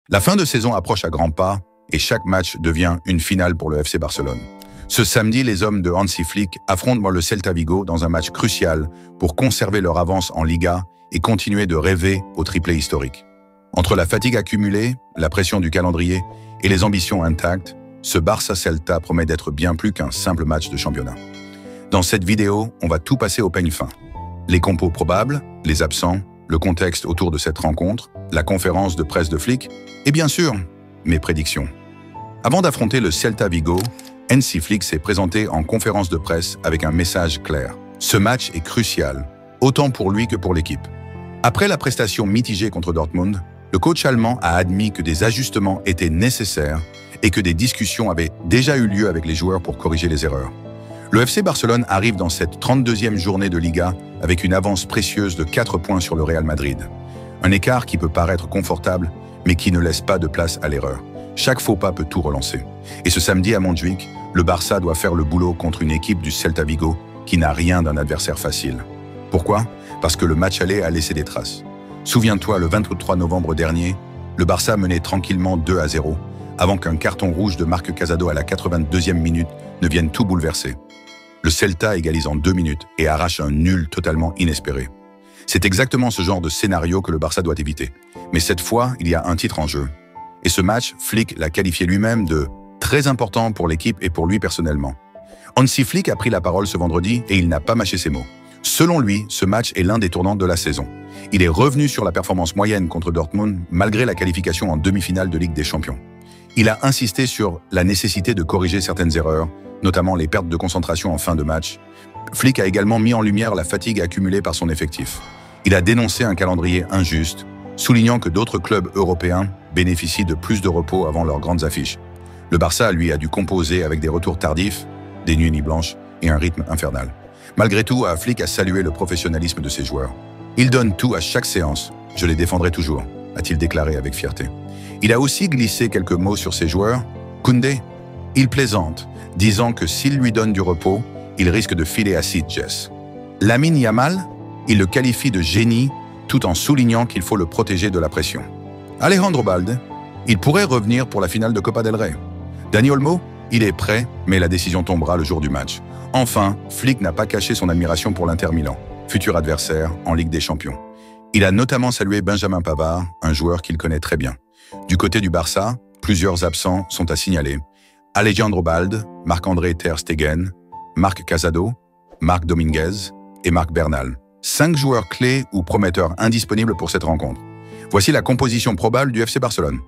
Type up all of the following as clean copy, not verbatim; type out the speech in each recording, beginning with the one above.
La fin de saison approche à grands pas et chaque match devient une finale pour le FC Barcelone. Ce samedi, les hommes de Hansi Flick affrontent le Celta Vigo dans un match crucial pour conserver leur avance en Liga et continuer de rêver au triplé historique. Entre la fatigue accumulée, la pression du calendrier et les ambitions intactes, ce Barça-Celta promet d'être bien plus qu'un simple match de championnat. Dans cette vidéo, on va tout passer au peigne fin. Les compos probables, les absents, le contexte autour de cette rencontre, la conférence de presse de Flick et bien sûr, mes prédictions. Avant d'affronter le Celta Vigo, Hansi Flick s'est présenté en conférence de presse avec un message clair. Ce match est crucial, autant pour lui que pour l'équipe. Après la prestation mitigée contre Dortmund, le coach allemand a admis que des ajustements étaient nécessaires et que des discussions avaient déjà eu lieu avec les joueurs pour corriger les erreurs. Le FC Barcelone arrive dans cette 32e journée de Liga avec une avance précieuse de 4 points sur le Real Madrid. Un écart qui peut paraître confortable, mais qui ne laisse pas de place à l'erreur. Chaque faux pas peut tout relancer. Et ce samedi à Montjuïc, le Barça doit faire le boulot contre une équipe du Celta Vigo qui n'a rien d'un adversaire facile. Pourquoi? Parce que le match aller a laissé des traces. Souviens-toi, le 23 novembre dernier, le Barça menait tranquillement 2-0 avant qu'un carton rouge de Marc Casado à la 82e minute ne vienne tout bouleverser. Le Celta égalise en 2 minutes et arrache un nul totalement inespéré. C'est exactement ce genre de scénario que le Barça doit éviter. Mais cette fois, il y a un titre en jeu. Et ce match, Flick l'a qualifié lui-même de très important pour l'équipe et pour lui personnellement. Hansi Flick a pris la parole ce vendredi et il n'a pas mâché ses mots. Selon lui, ce match est l'un des tournants de la saison. Il est revenu sur la performance moyenne contre Dortmund malgré la qualification en demi-finale de Ligue des Champions. Il a insisté sur la nécessité de corriger certaines erreurs, notamment les pertes de concentration en fin de match. Flick a également mis en lumière la fatigue accumulée par son effectif. Il a dénoncé un calendrier injuste, soulignant que d'autres clubs européens bénéficient de plus de repos avant leurs grandes affiches. Le Barça, lui, a dû composer avec des retours tardifs, des nuits blanches et un rythme infernal. Malgré tout, Flick a salué le professionnalisme de ses joueurs. « Ils donnent tout à chaque séance, je les défendrai toujours », a-t-il déclaré avec fierté. Il a aussi glissé quelques mots sur ses joueurs. Koundé, il plaisante, disant que s'il lui donne du repos, il risque de filer à Sitges. Lamine Yamal, il le qualifie de génie tout en soulignant qu'il faut le protéger de la pression. Alejandro Balde, il pourrait revenir pour la finale de Copa del Rey. Dani Olmo, il est prêt, mais la décision tombera le jour du match. Enfin, Flick n'a pas caché son admiration pour l'Inter Milan, futur adversaire en Ligue des Champions. Il a notamment salué Benjamin Pavard, un joueur qu'il connaît très bien. Du côté du Barça, plusieurs absents sont à signaler. Alejandro Balde, Marc-André Ter Stegen, Marc Casado, Marc Dominguez et Marc Bernal. 5 joueurs clés ou prometteurs indisponibles pour cette rencontre. Voici la composition probable du FC Barcelone.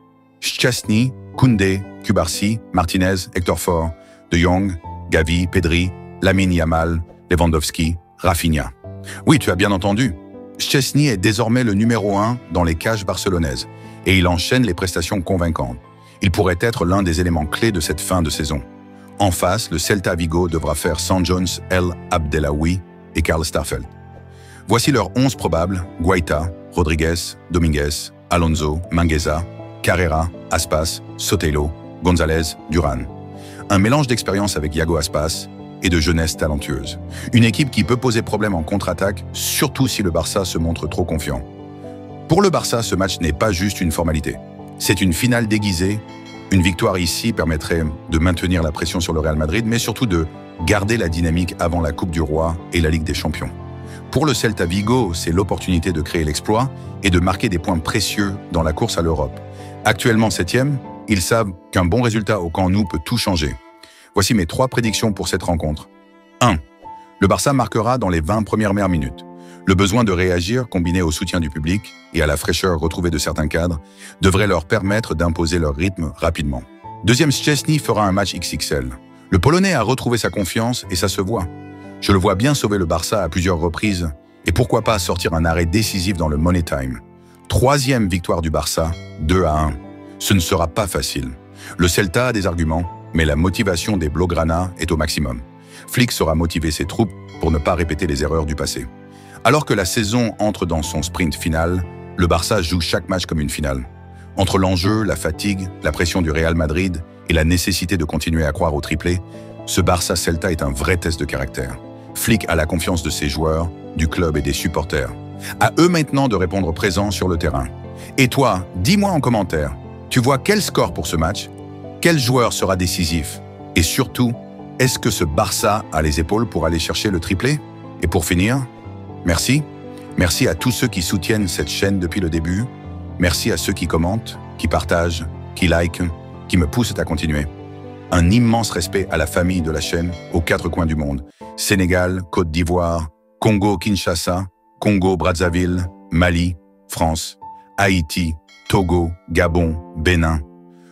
Szczęsny, Koundé, Cubarsí, Martinez, Hector Fort, De Jong, Gavi, Pedri, Lamine Yamal, Lewandowski, Rafinha. Oui, tu as bien entendu. Szczęsny est désormais le numéro 1 dans les cages barcelonaises et il enchaîne les prestations convaincantes. Il pourrait être l'un des éléments clés de cette fin de saison. En face, le Celta Vigo devra faire San Jones, El Abdelawi et Karl Starfelt. Voici leurs 11 probables: Guaita, Rodriguez, Dominguez, Alonso, Mingueza, Carrera, Aspas, Sotelo, González, Duran. Un mélange d'expérience avec Iago Aspas et de jeunesse talentueuse. Une équipe qui peut poser problème en contre-attaque, surtout si le Barça se montre trop confiant. Pour le Barça, ce match n'est pas juste une formalité. C'est une finale déguisée. Une victoire ici permettrait de maintenir la pression sur le Real Madrid, mais surtout de garder la dynamique avant la Coupe du Roi et la Ligue des Champions. Pour le Celta Vigo, c'est l'opportunité de créer l'exploit et de marquer des points précieux dans la course à l'Europe. Actuellement 7e, ils savent qu'un bon résultat au Camp Nou peut tout changer. Voici mes 3 prédictions pour cette rencontre. 1. Le Barça marquera dans les 20 premières minutes. Le besoin de réagir, combiné au soutien du public et à la fraîcheur retrouvée de certains cadres, devrait leur permettre d'imposer leur rythme rapidement. 2. Szczęsny fera un match XXL. Le Polonais a retrouvé sa confiance et ça se voit. Je le vois bien sauver le Barça à plusieurs reprises et pourquoi pas sortir un arrêt décisif dans le Money Time. 3e victoire du Barça, 2-1. Ce ne sera pas facile. Le Celta a des arguments, mais la motivation des Blaugrana est au maximum. Flick saura motiver ses troupes pour ne pas répéter les erreurs du passé. Alors que la saison entre dans son sprint final, le Barça joue chaque match comme une finale. Entre l'enjeu, la fatigue, la pression du Real Madrid et la nécessité de continuer à croire au triplé, ce Barça-Celta est un vrai test de caractère. Flick a la confiance de ses joueurs, du club et des supporters. À eux maintenant de répondre présent sur le terrain. Et toi, dis-moi en commentaire, Tu vois quel score pour ce match? Quel joueur sera décisif? Et surtout, est-ce que ce Barça a les épaules pour aller chercher le triplé? Et pour finir, merci. Merci à tous ceux qui soutiennent cette chaîne depuis le début. Merci à ceux qui commentent, qui partagent, qui likent, qui me poussent à continuer. Un immense respect à la famille de la chaîne aux 4 coins du monde. Sénégal, Côte d'Ivoire, Congo-Kinshasa, Congo-Brazzaville, Mali, France, Haïti, Togo, Gabon, Bénin.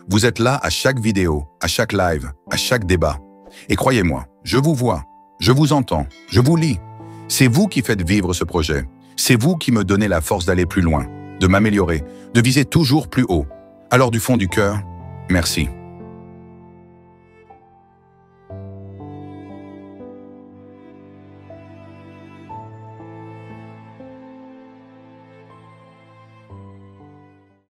Vous êtes là à chaque vidéo, à chaque live, à chaque débat. Et croyez-moi, je vous vois, je vous entends, je vous lis. C'est vous qui faites vivre ce projet. C'est vous qui me donnez la force d'aller plus loin, de m'améliorer, de viser toujours plus haut. Alors du fond du cœur, merci.